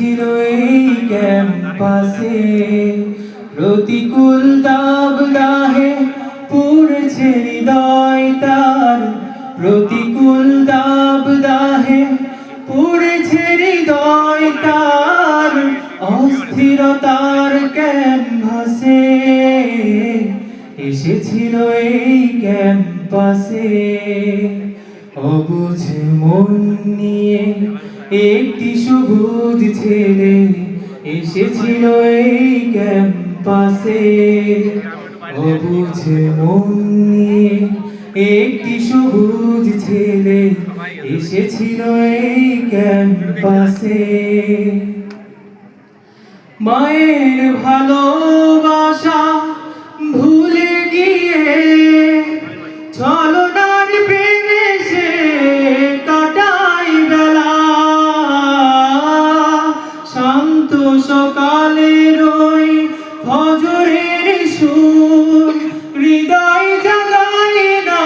এসেছিল এই ক্যাম্পাসে, প্রতিকূল দাবদাহে পুড়েছে হৃদয় তার, প্রতিকূল দাবদাহে পুড়েছে হৃদয় তার, অস্থিরতার ক্যানভাসে এসেছিল এই ক্যাম্পাসে। অবুঝ মন নিয়ে একটি সবুজ ছেলে এসেছিল এই ক্যাম্পাসে। অবুঝ মন নিয়ে একটি সবুজ ছেলে এসেছিল এই ক্যাম্পাসে। মায়ের ভালোবাসা ভুলে গিয়ে ছলনার প্রেমে সে কাটাই বেলা, শান্ত সকালের ওই ফজরের সুর হৃদয় জাগায় না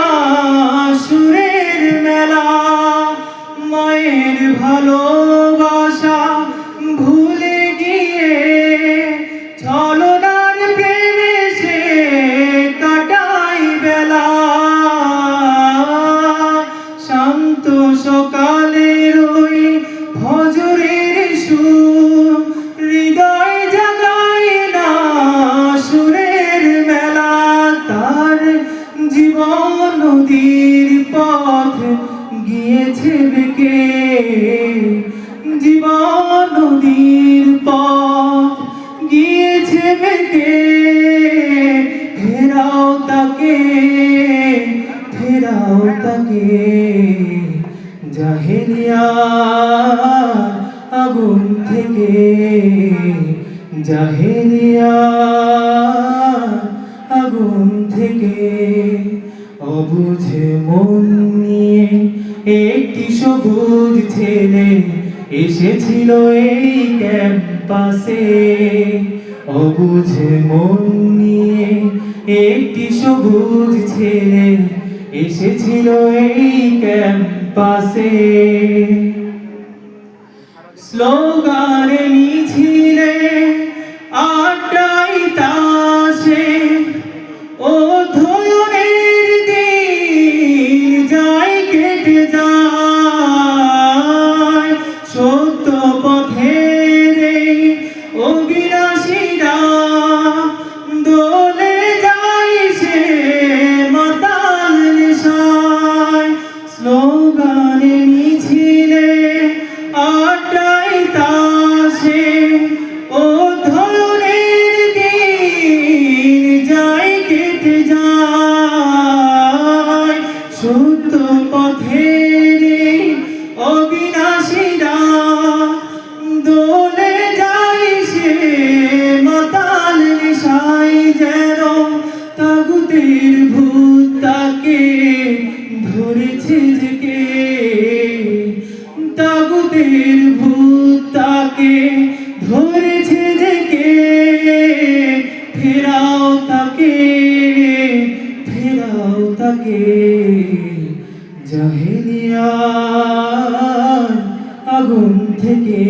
সুরের মেলা। মায়ের ভালোবাসা ভুলে গিয়ে ছলনার প্রেমে সে কাটাই বেলা, শান্ত সকালের ওই ফজরের সুর হৃদয় জাগায় না সুরের মেলা। তার জীবন নদীর পথ গিয়েছে বেঁকে, জীবন নদীর পথ গিয়েছে বেঁকে। ফেরাও তাকে, ফেরাও তাকে জাহেলিয়ার আগুন থেকে, জাহেলিয়ার আগুন থেকে। অবুঝ মন নিয়ে একটি সবুজ ছেলে এসেছিল এই ক্যাম্পাসে। অবুঝ মন নিয়ে একটি সবুজ ছেলে এসেছিল এই ক্যাম্পাসে। স্লোগানে মিছিলে আড্ডায় তাসে অধ্যয়নের দিন যায় কেটে যায়, সত্য পথের এই অবিনাশীরা দোলে যায় সে মাতাল নেশায়। স্লোগানে মিছিলে আড্ডায় তাসে অধ্যয়নের দিন যায় কেটে যায়, সত্য পথের অবিনাশীরা দোলে যায় সে মাতাল নেশায়। যেন তাগুতের ভূত তাকে ধরেছে জেকে, তাগুতের ভূত তাকে ধরেছে জেকে। ফেরাও তাকে, ফেরাও তাকে জাহেলিয়ার আগুন থেকে,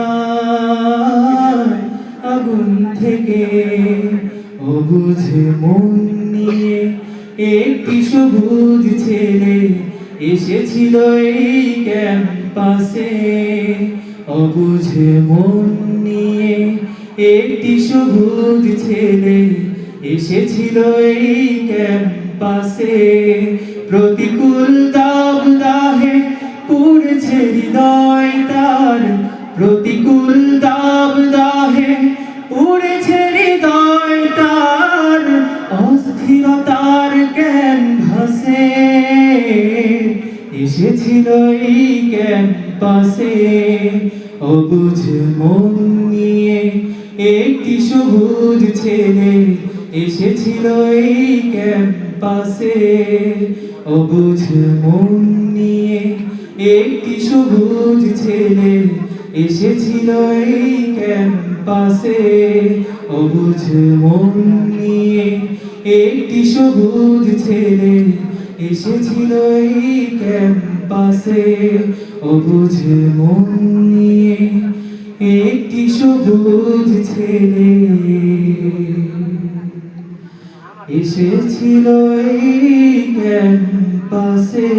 জাহেলিয়ার আগুন থেকে। অবুঝ মন নিয়ে একটি সবুজ ছেলে এসেছিল এই ক্যাম্পাসে। অবুঝ মন নিয়ে একটি সবুজ ছেলে এসেছিল এই ক্যাম্পাসে। প্রতিকূল দাবদাহে পুড়েছে হৃদয় তার, প্রতিকূল দাবদাহে পুড়েছে হৃদয় তার, অস্থিরতার ক্যানভাসে এসেছিল এই ক্যাম্পাসে। অবুঝ মন নিয়ে একটি সবুজ ছেলে এসেছিল এই ক্যাম্পাসে। অবুঝ মন নিয়ে একটি সবুজ ছেলে এসেছিল এই ক্যাম্পাসে। অবুঝ মন নিয়ে একটি সবুজ ছেলে এসেছিল এই ক্যাম্পাসে। অবুঝ মন নিয়ে একটি সবুজ ছেলে এসেছিল এই ক্যাম্পাসে।